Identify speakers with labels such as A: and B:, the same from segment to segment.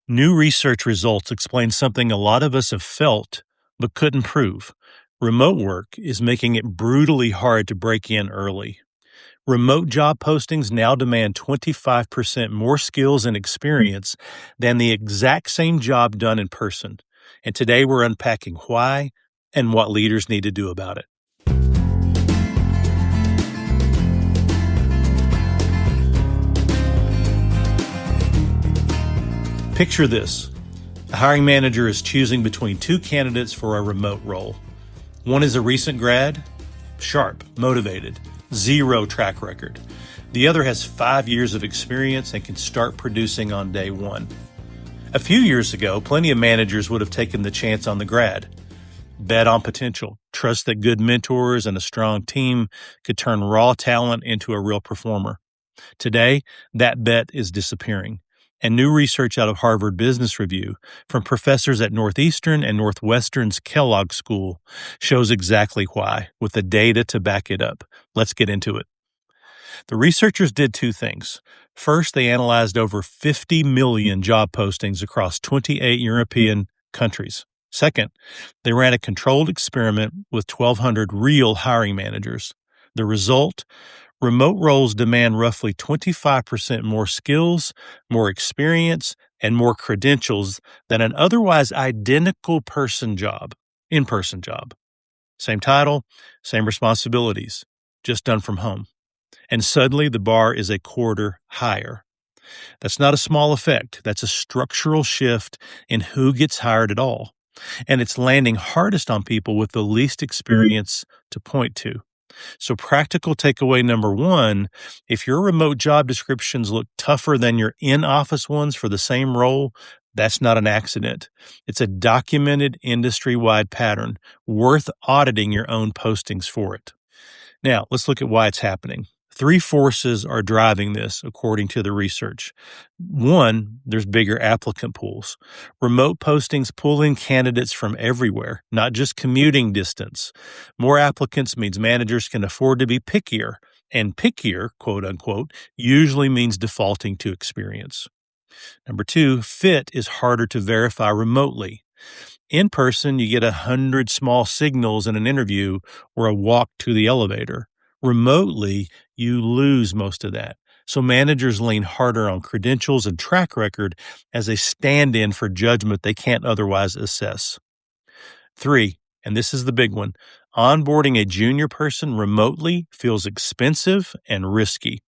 A: New research results explain something a lot of us have felt but couldn't prove. Remote work is making it brutally hard to break in early. Remote job postings now demand 25% more skills and experience than the exact same job done in person. And today we're unpacking why and what leaders need to do about it. Picture this. A hiring manager is choosing between two candidates for a remote role. One is a recent grad, sharp, motivated, zero track record. The other has 5 years of experience and can start producing on day one. A few years ago, plenty of managers would have taken the chance on the grad. Bet on potential, trust that good mentors and a strong team could turn raw talent into a real performer. Today, that bet is disappearing. And new research out of Harvard Business Review from professors at Northeastern and Northwestern's Kellogg School shows exactly why, with the data to back it up. Let's get into it. The researchers did two things. First, they analyzed over 50 million job postings across 28 European countries. Second, they ran a controlled experiment with 1,200 real hiring managers. The result? Remote roles demand roughly 25% more skills, more experience, and more credentials than an otherwise identical in-person job. Same title, same responsibilities, just done from home. And suddenly the bar is a quarter higher. That's not a small effect. That's a structural shift in who gets hired at all. And it's landing hardest on people with the least experience to point to. So practical takeaway number one, if your remote job descriptions look tougher than your in-office ones for the same role, that's not an accident. It's a documented industry-wide pattern, worth auditing your own postings for it. Now, let's look at why it's happening. 3 forces are driving this, according to the research. 1, there's bigger applicant pools. Remote postings pull in candidates from everywhere, not just commuting distance. More applicants means managers can afford to be pickier, and pickier, quote unquote, usually means defaulting to experience. Number 2, fit is harder to verify remotely. In person, you get 100 small signals in an interview or a walk to the elevator. Remotely, you lose most of that. So managers lean harder on credentials and track record as a stand-in for judgment they can't otherwise assess. 3, and this is the big one, onboarding a junior person remotely feels expensive and risky.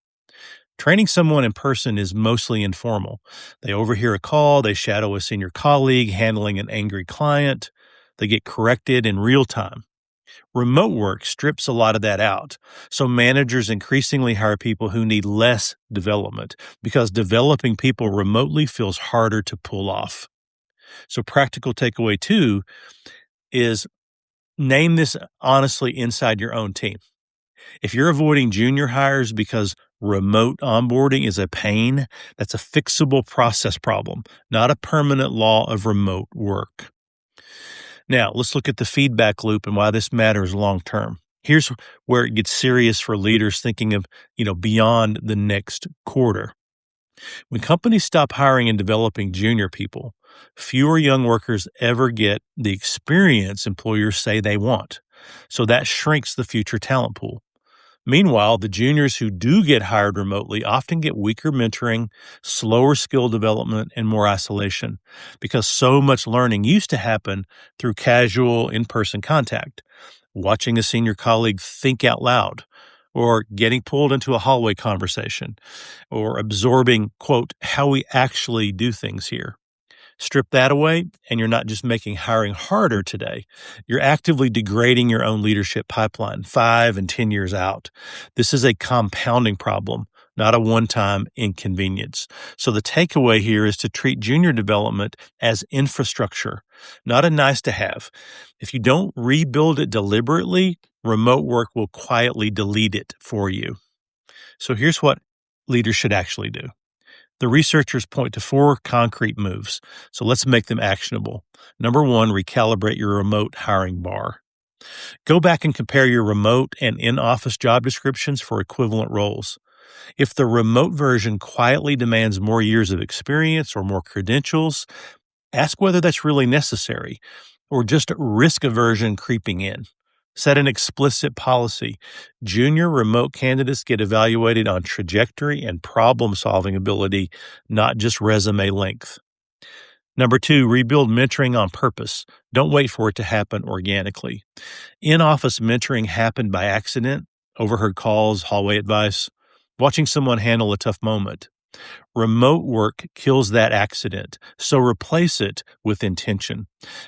A: Training someone in person is mostly informal. They overhear a call, they shadow a senior colleague handling an angry client, they get corrected in real time. Remote work strips a lot of that out, so managers increasingly hire people who need less development because developing people remotely feels harder to pull off. So practical takeaway 2 is name this honestly inside your own team. If you're avoiding junior hires because remote onboarding is a pain, that's a fixable process problem, not a permanent law of remote work. Now, let's look at the feedback loop and why this matters long term. Here's where it gets serious for leaders thinking of, beyond the next quarter. When companies stop hiring and developing junior people, fewer young workers ever get the experience employers say they want. So that shrinks the future talent pool. Meanwhile, the juniors who do get hired remotely often get weaker mentoring, slower skill development, and more isolation because so much learning used to happen through casual in-person contact, watching a senior colleague think out loud, or getting pulled into a hallway conversation, or absorbing, quote, how we actually do things here. Strip that away, and you're not just making hiring harder today. You're actively degrading your own leadership pipeline 5 and 10 years out. This is a compounding problem, not a one-time inconvenience. So the takeaway here is to treat junior development as infrastructure, not a nice to have. If you don't rebuild it deliberately, remote work will quietly delete it for you. So here's what leaders should actually do. The researchers point to 4 concrete moves, so let's make them actionable. Number 1, recalibrate your remote hiring bar. Go back and compare your remote and in-office job descriptions for equivalent roles. If the remote version quietly demands more years of experience or more credentials, ask whether that's really necessary or just risk aversion creeping in. Set an explicit policy. Junior remote candidates get evaluated on trajectory and problem-solving ability, not just resume length. Number 2, rebuild mentoring on purpose. Don't wait for it to happen organically. In-office mentoring happened by accident, overheard calls, hallway advice, watching someone handle a tough moment. Remote work kills that accident, so replace it with intention.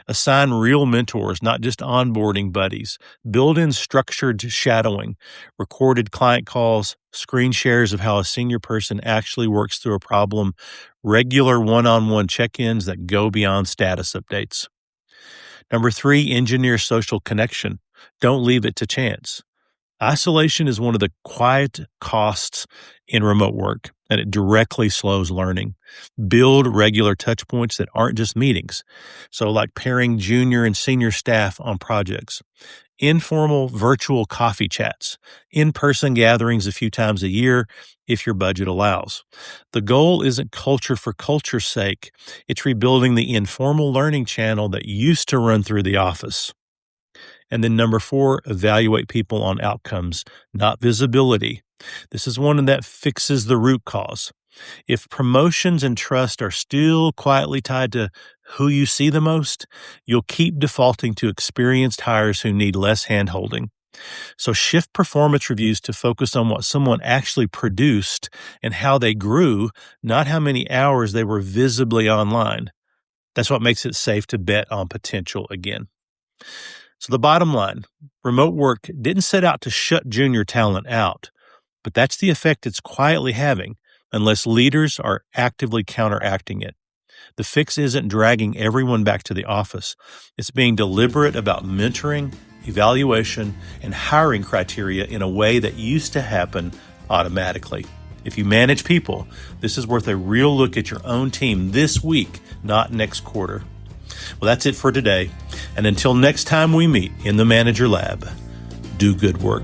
A: Assign real mentors, not just onboarding buddies. Build in structured shadowing, recorded client calls, screen shares of how a senior person actually works through a problem, regular one-on-one check-ins that go beyond status updates. Number 3, engineer social connection. Don't leave it to chance. Isolation is one of the quiet costs in remote work, and it directly slows learning. Build regular touch points that aren't just meetings. So like pairing junior and senior staff on projects, informal virtual coffee chats, in-person gatherings a few times a year if your budget allows. The goal isn't culture for culture's sake. It's rebuilding the informal learning channel that used to run through the office. And then number 4, evaluate people on outcomes, not visibility. This is one that fixes the root cause. If promotions and trust are still quietly tied to who you see the most, you'll keep defaulting to experienced hires who need less hand-holding. So shift performance reviews to focus on what someone actually produced and how they grew, not how many hours they were visibly online. That's what makes it safe to bet on potential again. So the bottom line, remote work didn't set out to shut junior talent out, but that's the effect it's quietly having unless leaders are actively counteracting it. The fix isn't dragging everyone back to the office. It's being deliberate about mentoring, evaluation, and hiring criteria in a way that used to happen automatically. If you manage people, this is worth a real look at your own team this week, not next quarter. Well, that's it for today. And until next time we meet in the Manager Lab, do good work.